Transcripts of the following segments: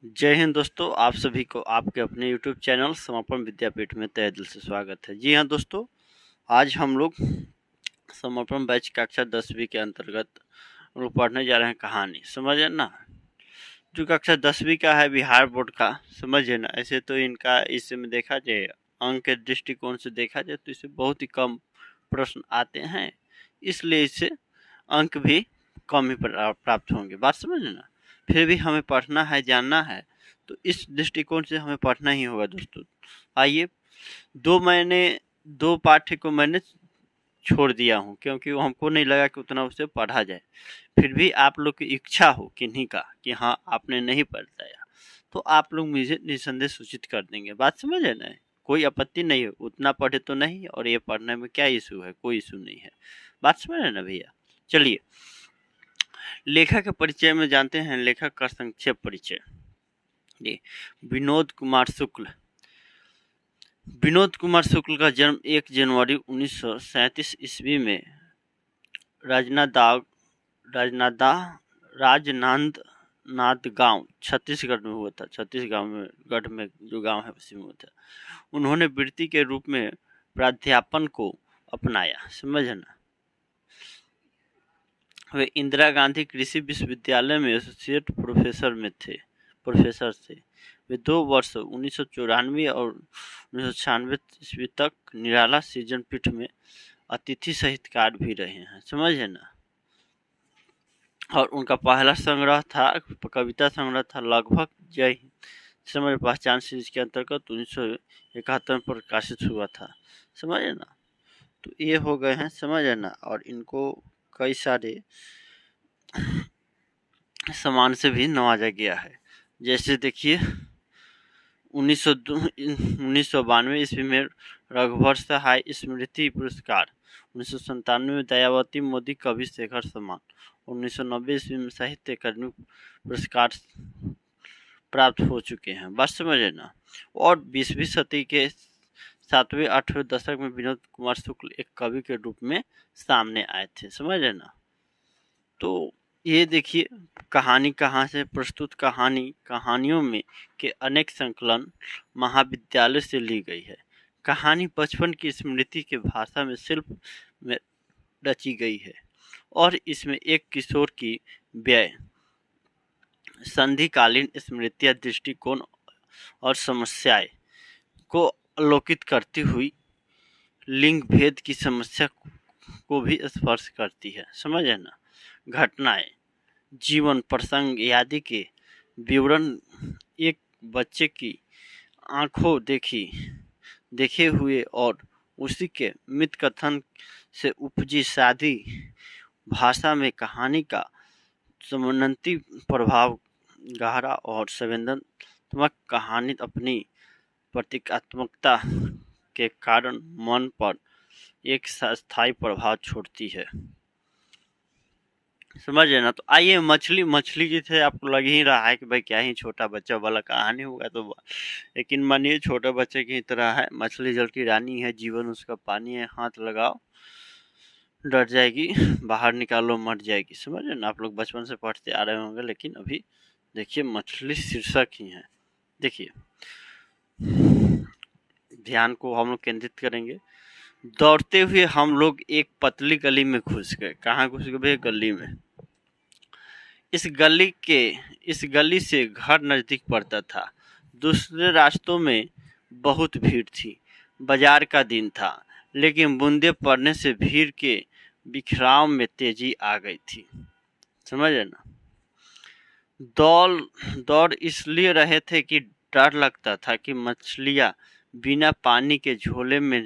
जय हिंद दोस्तों, आप सभी को आपके अपने YouTube चैनल समर्पण विद्यापीठ में तहे दिल से स्वागत है। जी हाँ दोस्तों, आज हम लोग समर्पण बैच कक्षा 10वीं के अंतर्गत हम लोग पढ़ने जा रहे हैं कहानी। समझे ना, जो कक्षा 10वीं का है बिहार बोर्ड का, समझे ना। ऐसे तो इनका इसमें देखा जाए, अंक के दृष्टिकोण से देखा जाए तो इसे बहुत ही कम प्रश्न आते हैं, इसलिए इसे अंक भी कम ही प्राप्त होंगे। बात समझे ना। फिर भी हमें पढ़ना है, जानना है, तो इस दृष्टिकोण से हमें पढ़ना ही होगा दोस्तों। आइए, दो पाठ्य को मैंने छोड़ दिया हूँ, क्योंकि वो हमको नहीं लगा कि उतना उसे पढ़ा जाए। फिर भी आप लोग की इच्छा हो किन्हीं का कि हाँ आपने नहीं पढ़ाया, तो आप लोग मुझे निसंदेह सूचित कर देंगे। बात समझ है ना। कोई आपत्ति नहीं है, उतना पढ़े तो नहीं, और ये पढ़ने में क्या इशू है, कोई इशू नहीं है। बात समझ है ना भैया। चलिए, लेखक के परिचय में जानते हैं। लेखक का संक्षेप परिचय। जी, विनोद कुमार शुक्ल। विनोद कुमार शुक्ल का जन्म 1 जनवरी 1937 ईस्वी में राजनांदगांव छत्तीसगढ़ में हुआ था। छत्तीसगढ़ में गढ़ में जो गांव है उसी में हुआ था। उन्होंने वृत्ति के रूप में प्राध्यापन को अपनाया। समझ ना। वे इंदिरा गांधी कृषि विश्वविद्यालय में एसोसिएट प्रोफेसर थे। वे 2 वर्ष 1994 और 1996 ईस्वी तक निराला सृजन पीठ में अतिथि साहित्यकार भी रहे हैं। समझे ना। और उनका पहला संग्रह था, कविता संग्रह था लगभग जय हिंद समझ पहचान सीरीज के अंतर्गत 1971 में प्रकाशित हुआ था। समझे ना। तो ये हो गए हैं, समझे ना। और इनको कई सारे सम्मान से भी नवाजा गया है। जैसे देखिए, 1992 ईस्वी में रघुवर सहाय स्मृति पुरस्कार, 1997 में दयावती मोदी कवि शेखर सम्मान, 1990 ईस्वी में साहित्य अकादमी पुरस्कार प्राप्त हो चुके हैं। बस समझे ना। और 20वीं सदी के 7वें-8वें दशक में विनोद कुमार शुक्ल एक कवि के रूप में सामने आए थे। समझे ना। तो ये देखिए, कहानी कहाँ से प्रस्तुत। कहानियों में के अनेक संकलन महाविद्यालय से ली गई है। कहानी बचपन की स्मृति के भाषा में शिल्प में रची गई है, और इसमें एक किशोर की व्यय, संधिकालीन स्मृतियाँ, दृष्टिकोण और समस्याएं को अवलोकित करती हुई लिंग भेद की समस्या को भी स्पर्श करती है। समझे ना। घटनाएं, जीवन प्रसंग आदि के विवरण, एक बच्चे की आंखों देखे हुए और उसी के मित कथन से उपजी सादी भाषा में कहानी का समन्वयी प्रभाव गहरा और संवेदनात्मक। कहानी अपनी प्रतीकात्मकता के कारण मन पर एक स्थायी प्रभाव छोड़ती है। समझे ना। तो आइए, मछली की थे, आपको लग ही रहा है कि भाई क्या ही छोटा बच्चा वाला कहानी होगा, तो लेकिन मानिए छोटे बच्चे की तरह है। मछली जल की रानी है, जीवन उसका पानी है, हाथ लगाओ डर जाएगी, बाहर निकालो मर जाएगी। समझे ना। आप लोग बचपन से पढ़ते आ रहे होंगे, लेकिन अभी देखिए मछली शीर्षक ही है। देखिए, ध्यान को हम लोग केंद्रित करेंगे। दौड़ते हुए हम लोग एक पतली गली में घुस गए। कहाँ घुस गए? गली में। इस गली से घर नजदीक पड़ता था। दूसरे रास्तों में बहुत भीड़ थी। बाजार का दिन था, लेकिन बूंदे पड़ने से भीड़ के बिखराव में तेजी आ गई थी। समझे ना। दौड़ इसलिए रहे थे कि डर लगता था कि मछलियां बिना पानी के झोले में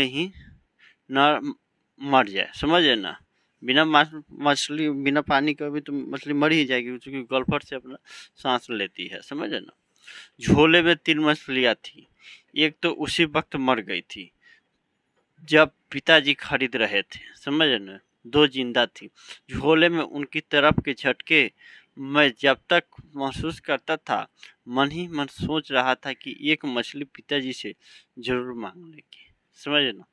ही न मर जाए। समझे ना। मछली बिना पानी के भी तो मछली मर ही जाएगी, क्योंकि गलफट से अपना सांस लेती है। समझे ना। झोले में 3 मछलियां थी। एक तो उसी वक्त मर गई थी जब पिताजी खरीद रहे थे। समझे ना। 2 जिंदा थी। झोले में उनकी तरफ के झटके मैं जब तक महसूस करता था, मन ही मन सोच रहा था कि एक मछली पिताजी से जरूर मांग लेगी। समझे ना।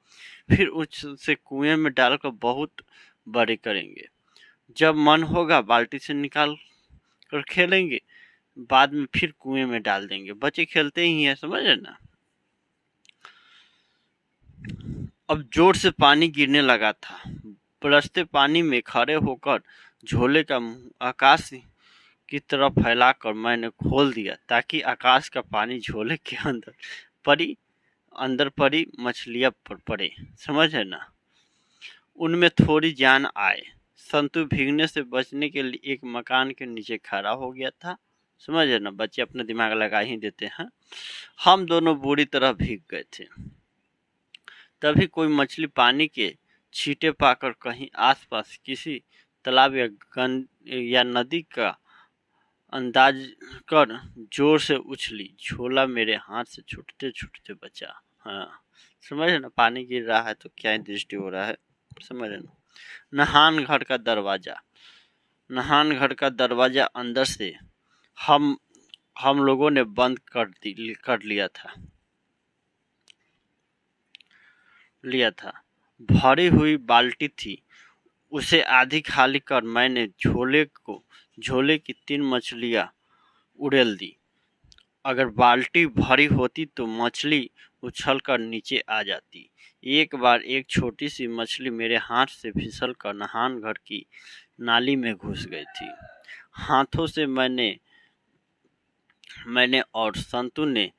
फिर उससे कुएं में डालकर बहुत बड़े करेंगे। जब मन होगा बाल्टी से निकाल और खेलेंगे, बाद में फिर कुएं में डाल देंगे। बच्चे खेलते ही हैं, समझ रहे ना। अब जोर से पानी गिरने लगा था। बरसते पानी में खड़े होकर झोले का मुंह आकाश की तरफ फैलाकर मैंने खोल दिया ताकि आकाश का पानी झोले के अंदर पड़ी मछलियां पर पड़े। समझ है ना। उनमें थोड़ी जान आए। संतु भीगने से बचने के लिए एक मकान के नीचे खड़ा हो गया था। समझ है ना, बच्चे अपने दिमाग लगा ही देते हैं। हम दोनों बुरी तरह भीग गए थे। तभी कोई मछली पानी के छींटे पाकर कहीं आसपास किसी तालाब या नदी का अंदाज कर जोर से उछली। झोला मेरे हाथ से छूटते छूटते बचा। हाँ, समझ है ना, पानी गिर रहा है तो क्या दृष्टि हो रहा है, समझ है ना। नहान घर का दरवाजा अंदर से हम लोगों ने बंद कर लिया था। भरी हुई बाल्टी थी, उसे आधी खाली कर मैंने झोले की 3 मछलियां उड़ेल दी। अगर बाल्टी भरी होती तो मछली उछलकर नीचे आ जाती। एक बार एक छोटी सी मछली मेरे हाथ से फिसलकर नहान घर की नाली में घुस गई थी। हाथों से मैंने और संतु ने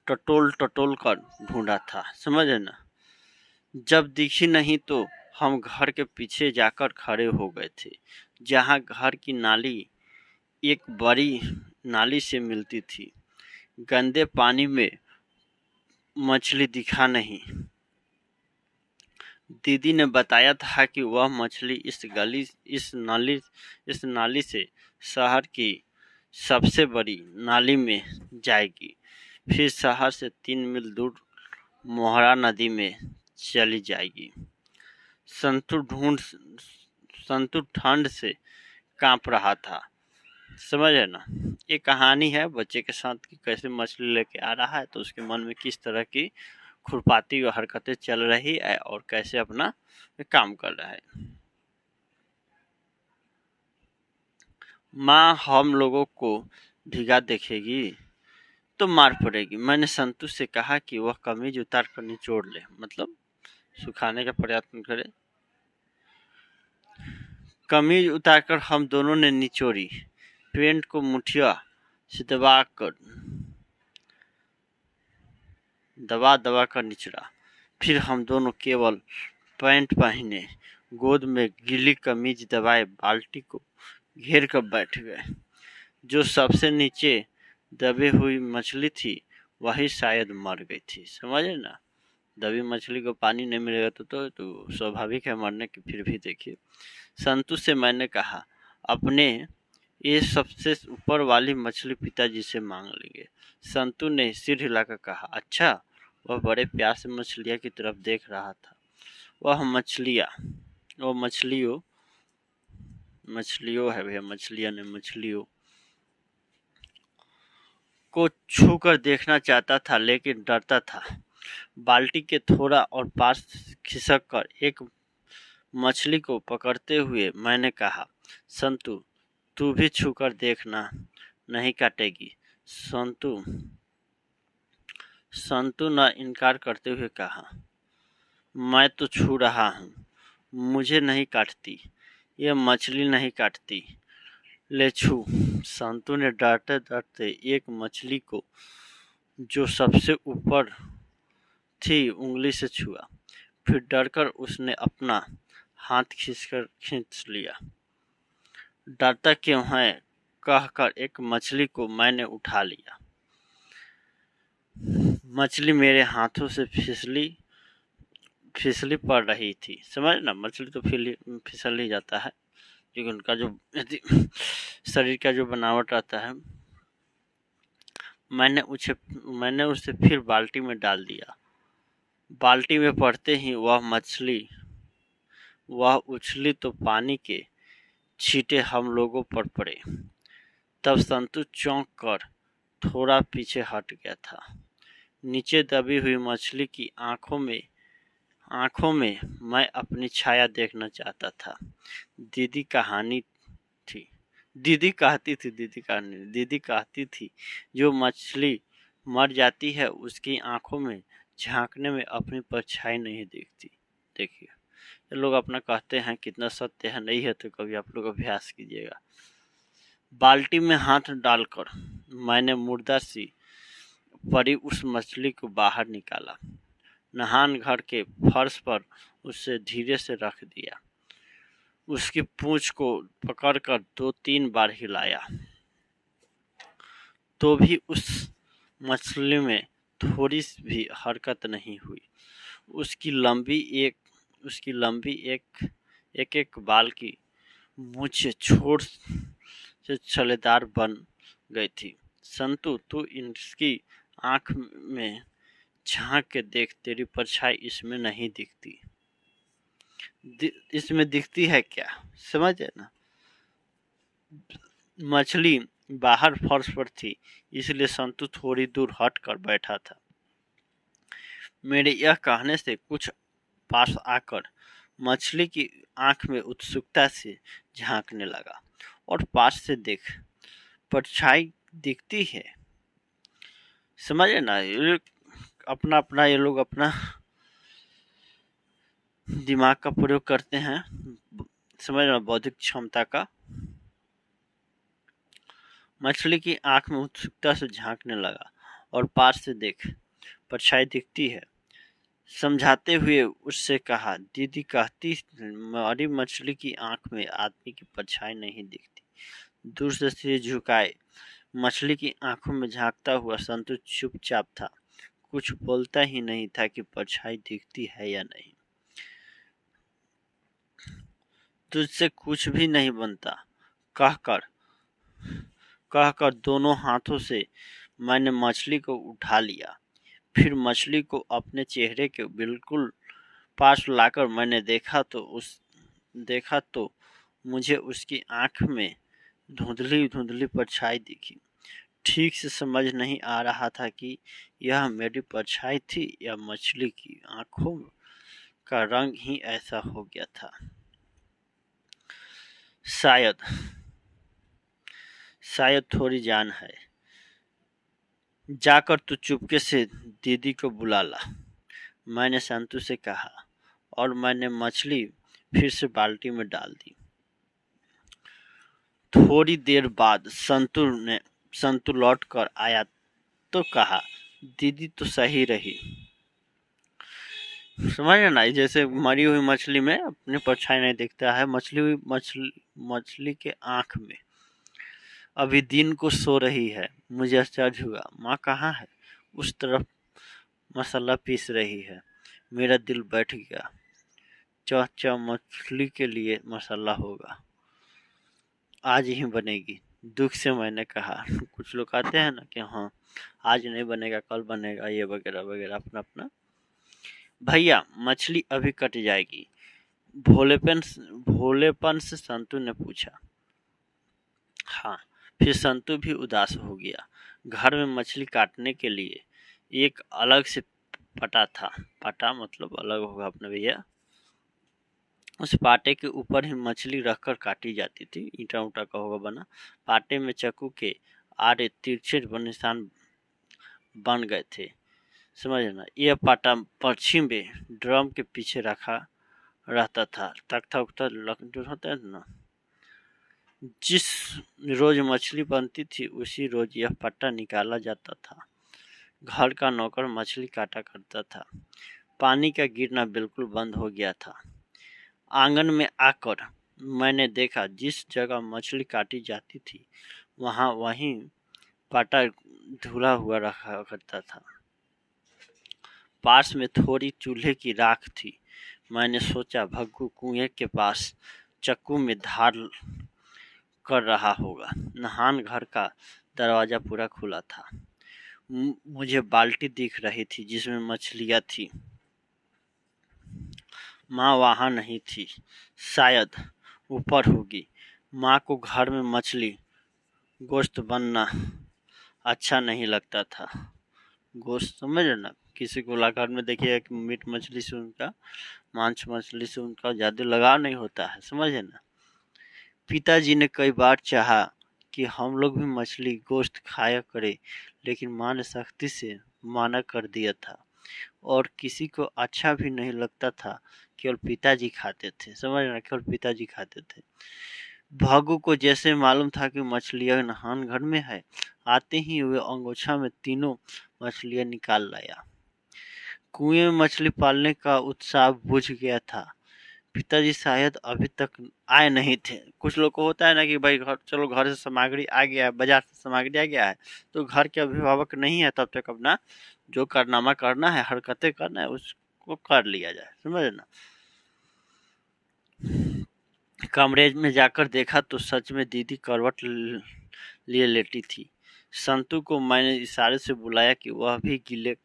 टटोल कर ढूंढा था। समझ है ना। जब दिखी नहीं तो हम घर के पीछे जाकर खड़े हो गए थे, जहां घर की नाली एक बड़ी नाली से मिलती थी। गंदे पानी में मछली दिखा नहीं। दीदी ने बताया था कि वह मछली इस नाली से शहर की सबसे बड़ी नाली में जाएगी, फिर शहर से 3 मील दूर मोहरा नदी में चली जाएगी। संतु ठंड से कांप रहा था। समझ है ना। ये कहानी है बच्चे के साथ कि कैसे मछली लेके आ रहा है तो उसके मन में किस तरह की खुरपाती हरकतें चल रही है और कैसे अपना काम कर रहा है। माँ हम लोगों को भीगा देखेगी तो मार पड़ेगी। मैंने संतु से कहा कि वह कमीज उतार कर निचोड़ ले, मतलब सुखाने का प्रयत्न करे। कमीज उतारकर हम दोनों ने निचोड़ी। पेंट को मुठिया से दबा दबा कर निचड़ा। फिर हम दोनों केवल पैंट पहने, गोद में गीली कमीज दबाए बाल्टी को घेर कर बैठ गए। जो सबसे नीचे दबी हुई मछली थी वही शायद मर गई थी। समझे ना। दबी मछली को पानी नहीं मिलेगा तो स्वाभाविक है मरने की। फिर भी देखिए, संतु से मैंने कहा अपने ये सबसे ऊपर वाली मछली पिताजी से मांग लेंगे। संतु ने सिर हिलाकर कहा अच्छा। वह बड़े प्यार से मछलियां की तरफ देख रहा था। वह मछलियों है भैया, मछलियां ने मछलियों को छू कर देखना चाहता था लेकिन डरता था। बाल्टी के थोड़ा और पास खिसक कर एक मछली को पकड़ते हुए मैंने कहा संतु तू भी छू कर देखना, नहीं काटेगी। संतु ने इनकार करते हुए कहा मैं तो छू रहा हूँ, मुझे नहीं काटती, यह मछली नहीं काटती, ले छू। संतु ने डरते डरते एक मछली को जो सबसे ऊपर थी उंगली से छुआ। फिर डरकर उसने अपना हाथ खींच लिया। डरता क्यों है कहकर एक मछली को मैंने उठा लिया। मछली मेरे हाथों से फिसली पड़ रही थी। समझ ना, मछली तो फिसल ही जाता है क्योंकि उनका जो शरीर का जो बनावट रहता है। मैंने उसे फिर बाल्टी में डाल दिया। बाल्टी में पड़ते ही वह उछली तो पानी के छींटे हम लोगों पर पड़े। तब संतु चौंक कर थोड़ा पीछे हट गया था। नीचे दबी हुई मछली की आंखों में मैं अपनी छाया देखना चाहता था। दीदी कहती थी जो मछली मर जाती है उसकी आंखों में झांकने में अपनी परछाई नहीं दिखती। देखिए, ये लोग अपना कहते हैं, कितना सत्य है नहीं है तो कभी आप लोग अभ्यास कीजिएगा। बाल्टी में हाथ डालकर मैंने मुर्दा सी पड़ी उस मछली को बाहर निकाला। नहान घर के फर्श पर उसे धीरे से रख दिया। उसकी पूंछ को पकड़कर 2-3 बार हिलाया तो भी उस मछली में थोड़ी भी हरकत नहीं हुई। उसकी लंबी एक बाल की मूंछ छोर से छलेदार बन गई थी। संतु, तू इसकी आंख में झांक के देख, तेरी परछाई इसमें नहीं दिखती। इसमें दिखती है क्या, समझे ना। मछली बाहर फर्श पर थी, इसलिए संतु थोड़ी दूर हट कर बैठा था। मेरे यह कहने से कुछ पास आकर मछली की आंख में उत्सुकता से झांकने लगा और पास से देख, परछाई दिखती है। समझे ना, ये लोग अपना दिमाग का प्रयोग करते हैं, समझ ना, बौद्धिक क्षमता का। मछली की आंख में उत्सुकता से झांकने लगा और पास से देख, परछाई दिखती है। समझाते हुए उससे कहा, दीदी कहती मरी मछली की आंख में आदमी की परछाई नहीं दिखती। दूर से सिर झुकाए मछली की आंखों में झांकता हुआ संतु चुपचाप था, कुछ बोलता ही नहीं था कि परछाई दिखती है या नहीं। तुझसे कुछ भी नहीं बनता, कहकर दोनों हाथों से मैंने मछली को उठा लिया। फिर मछली को अपने चेहरे के बिल्कुल पास लाकर मैंने देखा तो मुझे उसकी आंख में धुंधली परछाई दिखी। ठीक से समझ नहीं आ रहा था कि यह मेरी परछाई थी या मछली की आंखों का रंग ही ऐसा हो गया था। शायद थोड़ी जान है। जाकर तू चुपके से दीदी को बुला ला, मैंने संतु से कहा और मैंने मछली फिर से बाल्टी में डाल दी। थोड़ी देर बाद संतु लौट कर आया तो कहा, दीदी तो सही रही। समझ ना, जैसे मरी हुई मछली में अपनी परछाई नहीं दिखता है, मछली के आंख में अभी दिन को सो रही है। मुझे आश्चर्य हुआ, माँ कहाँ है? उस तरफ मसाला पीस रही है। मेरा दिल बैठ गया। चाचा, मछली के लिए मसाला होगा, आज ही बनेगी। दुख से मैंने कहा। कुछ लोग कहते हैं ना कि हाँ आज नहीं बनेगा, कल बनेगा, ये वगैरह वगैरह, अपना। भैया, मछली अभी कट जाएगी, भोलेपन से संतु ने पूछा। हाँ। फिर संतु भी उदास हो गया। घर में मछली काटने के लिए एक अलग से पटा था। पटा मतलब अलग होगा अपने भैया। उस पाटे के ऊपर ही मछली रखकर काटी जाती थी। ईंटा उटा का होगा बना। पाटे में चाकू के आड़े तिरछे निशान बन गए थे, समझ ना। यह पाटा पश्चिम में ड्रम के पीछे रखा रहता था। तख्ता उख्ता जो होता है ना, जिस रोज मछली बनती थी उसी रोज यह पट्टा निकाला जाता था। घर का नौकर मछली काटा करता था। पानी का गिरना बिल्कुल बंद हो गया था। आंगन में आकर मैंने देखा, जिस जगह मछली काटी जाती थी वहीं पाटा धुला हुआ रखा करता था। पास में थोड़ी चूल्हे की राख थी। मैंने सोचा, भग्गू कुएं के पास चक्कू में धार कर रहा होगा। नहान घर का दरवाजा पूरा खुला था। मुझे बाल्टी दिख रही थी जिसमें मछलियाँ थी। माँ वहाँ नहीं थी, शायद ऊपर होगी। माँ को घर में मछली गोश्त बनना अच्छा नहीं लगता था। गोश्त, समझ ना, किसी को घर में देखिए कि मीट मछली से उनका, मांस मछली से उनका ज़्यादा लगाव नहीं होता है, समझे ना। पिताजी ने कई बार चाहा कि हम लोग भी मछली गोश्त खाया करें, लेकिन माँ ने सख्ती से मना कर दिया था और किसी को अच्छा भी नहीं लगता था। केवल पिताजी खाते थे, समझ रहे, केवल पिताजी खाते थे। भागू को जैसे मालूम था कि मछलियां नहान घर में है, आते ही वे अंगोछा में तीनों मछलियां निकाल लाया। कुएं में मछली पालने का उत्साह बुझ गया था। पिताजी शायद अभी तक आए नहीं थे। कुछ लोग को होता है ना कि भाई घर, चलो घर से सामग्री आ गया है, बाजार से सामग्री आ गया है, तो घर के अभिभावक नहीं है तब तक अपना जो कारनामा करना है, हरकतें करना है, उसको कर लिया जाए, समझ ना। कमरे में जाकर देखा तो सच में दीदी करवट लिए लेटी थी। संतू को मैंने इशारे से बुलाया कि वह भी गीले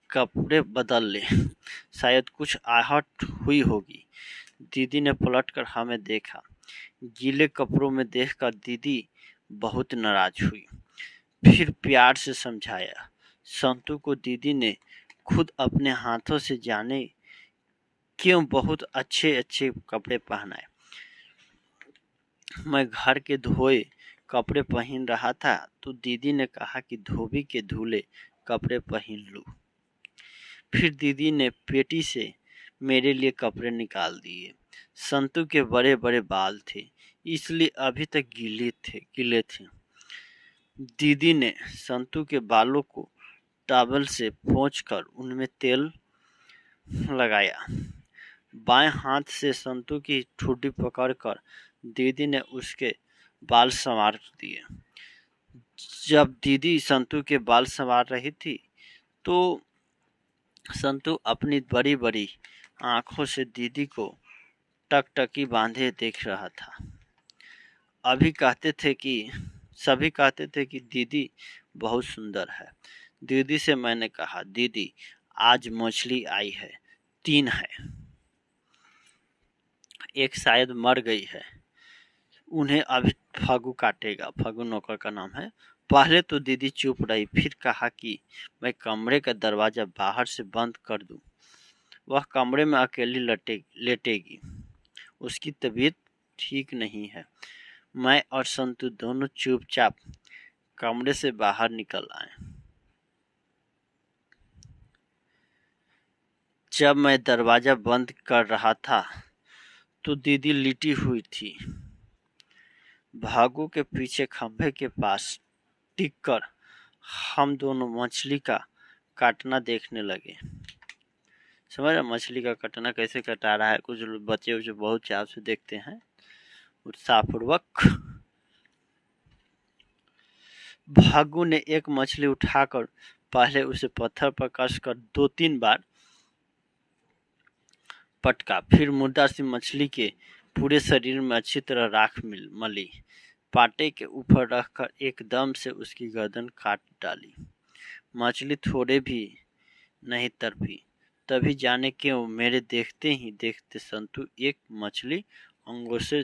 कपड़े बदल ले, शायद कुछ आहट हुई होगी। दीदी ने पलटकर हमें देखा। गीले कपड़ों में देखकर दीदी बहुत नाराज हुई, फिर प्यार से समझाया। संतू को दीदी ने खुद अपने हाथों से जाने क्यों बहुत अच्छे अच्छे कपड़े पहनाए। मैं घर के धोए कपड़े पहन रहा था तो दीदी ने कहा कि धोबी के धुले कपड़े पहन लूं। फिर दीदी ने पेटी से मेरे लिए कपड़े निकाल दिए। संतू के बड़े बड़े बाल थे, इसलिए अभी तक गीले थे। दीदी ने संतू के बालों को टॉवल से पोंछकर उनमें तेल लगाया। बाएं हाथ से संतू की ठुड्डी पकड़कर दीदी ने उसके बाल संवार दिए। जब दीदी संतू के बाल संवार रही थी तो संतू अपनी बड़ी बड़ी आंखों से दीदी को टकटकी बांधे देख रहा था। सभी कहते थे कि दीदी बहुत सुंदर है। दीदी से मैंने कहा, दीदी आज मछली आई है, 3 है, एक शायद मर गई है, उन्हें अभी फागू काटेगा। फागू नौकर का नाम है। पहले तो दीदी चुप रही, फिर कहा कि मैं कमरे का दरवाजा बाहर से बंद कर दूं। वह कमरे में अकेली लेटेगी, उसकी तबीयत ठीक नहीं है। मैं और संतू दोनों चुपचाप कमरे से बाहर निकल आए। जब मैं दरवाजा बंद कर रहा था तो दीदी लिटी हुई थी। भागू के पीछे खंभे के पास टिककर हम दोनों मछली का काटना देखने लगे। समझ रहे, मछली का काटना कैसे कटा रहा है। कुछ बच्चे उसे बहुत चाव से देखते हैं उत्साहपूर्वक। भागू ने एक मछली उठाकर पहले उसे पत्थर पर कसकर 2-3 बार पटका, फिर मुर्दा सी मछली के पूरे शरीर में अच्छी तरह राख मली, पाटे के ऊपर रखकर एकदम से उसकी गर्दन काट डाली। मछली थोड़े भी नहीं तड़पी। तभी जाने क्यों मेरे देखते ही देखते संतू एक मछली अंगोछे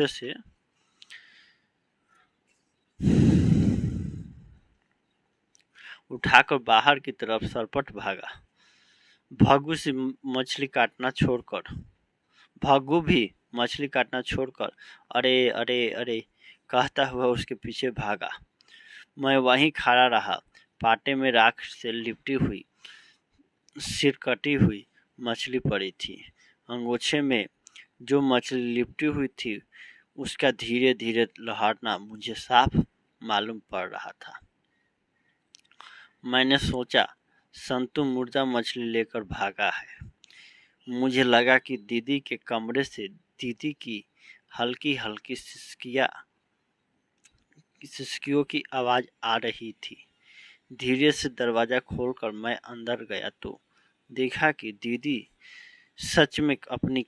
से उठाकर बाहर की तरफ सरपट भागा। भागू भी मछली काटना छोड़कर अरे अरे अरे कहता हुआ उसके पीछे भागा। मैं वहीं खड़ा रहा। पाटे में राख से लिपटी हुई सिर कटी हुई मछली पड़ी थी। अंगोछे में जो मछली लिपटी हुई थी उसका धीरे धीरे लहरना मुझे साफ मालूम पड़ रहा था। मैंने सोचा संतू मुर्दा मछली लेकर भागा है। मुझे लगा कि दीदी के कमरे से दीदी की हल्की हल्की सिसकियों की आवाज आ रही थी। धीरे से दरवाजा खोलकर मैं अंदर गया तो देखा कि दीदी सच में अपनी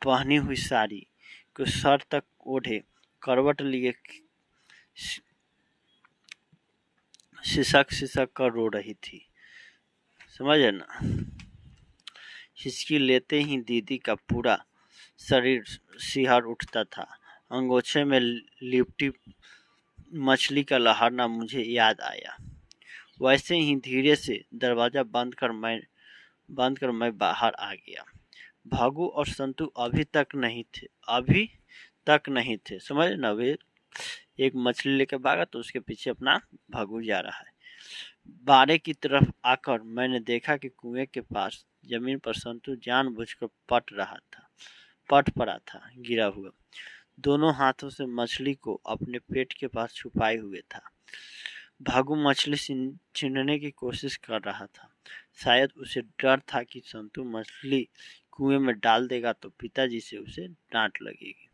पहनी हुई साड़ी को सर तक ओढ़े करवट लिए सिसक कर रो रही थी। समझे ना। हिचकी लेते ही दीदी का पूरा शरीर सिहर उठता था। अंगोछे में लिपटी मछली का लहरना मुझे याद आया। वैसे ही धीरे से दरवाजा बंद कर मैं बाहर आ गया। भागू और संतू अभी तक नहीं थे। समझ ना, वे एक मछली लेकर भागा तो उसके पीछे अपना भागू जा रहा है। बाड़े की तरफ आकर मैंने देखा कि कुएं के पास जमीन पर संतू जानबूझकर पट पड़ा था, गिरा हुआ। दोनों हाथों से मछली को अपने पेट के पास छुपाए हुए था। भागू मछली छीनने की कोशिश कर रहा था। शायद उसे डर था कि संतू मछली कुएं में डाल देगा तो पिताजी से उसे डांट लगेगी।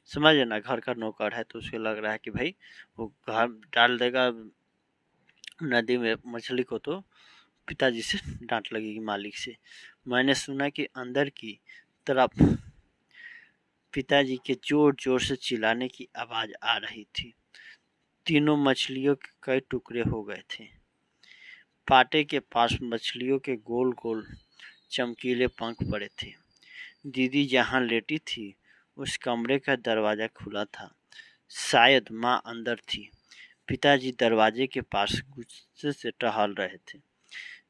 समझ ना, घर का नौकर है तो उसे लग रहा है कि भाई वो घर डाल देगा नदी में मछली को तो पिताजी से डांट लगेगी, मालिक से। मैंने सुना कि अंदर की तरफ पिताजी के जोर जोर से चिल्लाने की आवाज आ रही थी। तीनों मछलियों के कई टुकड़े हो गए थे। पाटे के पास मछलियों के गोल गोल चमकीले पंख पड़े थे। दीदी जहाँ लेटी थी उस कमरे का दरवाजा खुला था। शायद माँ अंदर थी। पिताजी दरवाजे के पास गुस्से से टहल रहे थे।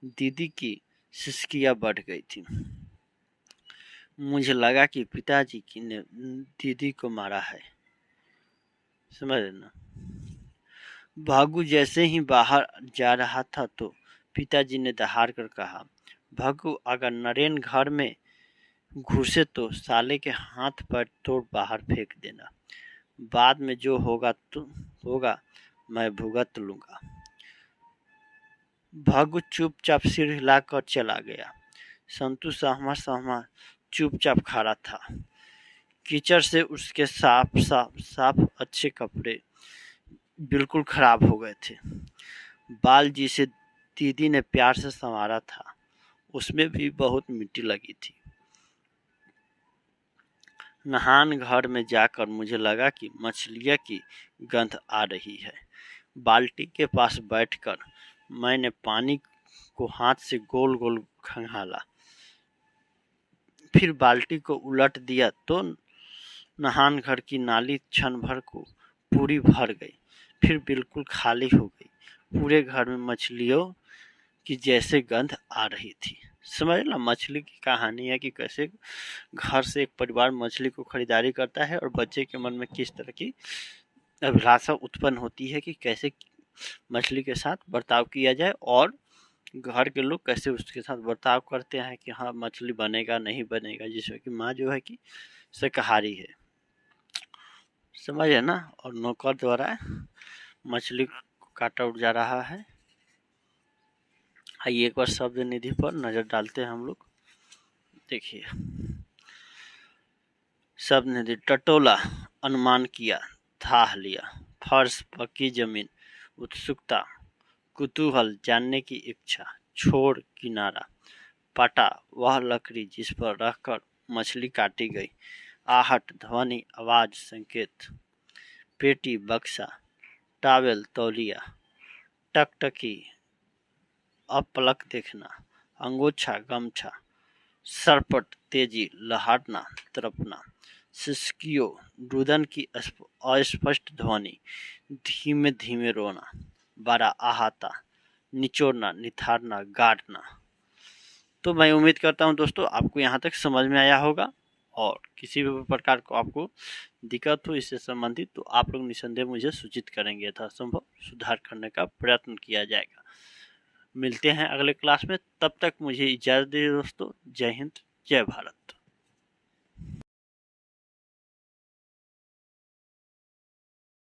दीदी की सिसकियाँ बढ़ गई थी। मुझे लगा कि पिताजी ने दीदी को मारा है। समझ ना। भागू जैसे ही बाहर जा रहा था तो पिताजी ने दहाड़ कर कहा, भागू अगर नरेन घर में घुसे तो साले के हाथ पर तोड़ बाहर फेंक देना। बाद में जो होगा तो होगा, मैं भुगत लूंगा। भागू चुपचाप सिर हिलाकर चला गया। संतू सहमा चुपचाप खड़ा था। कीचड़ से उसके साफ अच्छे कपड़े बिल्कुल खराब हो गए थे। बाल जिसे दीदी ने प्यार से संवारा था उसमें भी बहुत मिट्टी लगी थी। नहान घर में जाकर मुझे लगा कि मछलियाँ की गंध आ रही है। बाल्टी के पास बैठकर मैंने पानी को हाथ से गोल गोल खंगाला। फिर बाल्टी को उलट दिया तो नहान घर की नाली क्षण भर को पूरी भर गई, फिर बिल्कुल खाली हो गई। पूरे घर में मछलियों की जैसे गंध आ रही थी। समझ लो, मछली की कहानी है कि कैसे घर से एक परिवार मछली को खरीदारी करता है और बच्चे के मन में किस तरह की अभिलाषा उत्पन्न होती है कि कैसे मछली के साथ बर्ताव किया जाए और घर के लोग कैसे उसके साथ बर्ताव करते हैं कि हाँ मछली बनेगा नहीं बनेगा, जिसमें कि माँ जो है कि शाकाहारी है। समझ है ना। और नौकर द्वारा मछली को काटा उठ जा रहा है। आइए एक बार शब्द निधि पर नजर डालते हैं हम लोग। देखिए, शब्द निधि। टटोला, अनुमान किया, थाह लिया। फर्श, पक्की जमीन, उत्सुकता, कुतूहल, जानने की इच्छा। छोड़, किनारा। पाटा, वह लकड़ी जिस पर रखकर मछली काटी गई। आहट, ध्वनि, आवाज, संकेत। पेटी, बक्सा। टावेल, तौलिया। टकटकी, अपलक देखना। अंगोछा, गमछा। सरपट, तेजी, लहाटना, तड़पना। सिसकियों, रुदन की अस्पष्ट ध्वनि, धीमे धीमे रोना। बारा, आहाता, निचोड़ना, निथारना, गाड़ना। तो मैं उम्मीद करता हूं दोस्तों आपको यहाँ तक समझ में आया होगा, और किसी भी प्रकार को आपको दिक्कत हो इससे संबंधित तो आप लोग निसंदेह मुझे सूचित करेंगे, यथासंभव सुधार करने का प्रयत्न किया जाएगा। मिलते हैं अगले क्लास में, तब तक मुझे इजाज़त दीजिए दोस्तों। जय हिंद, जय भारत।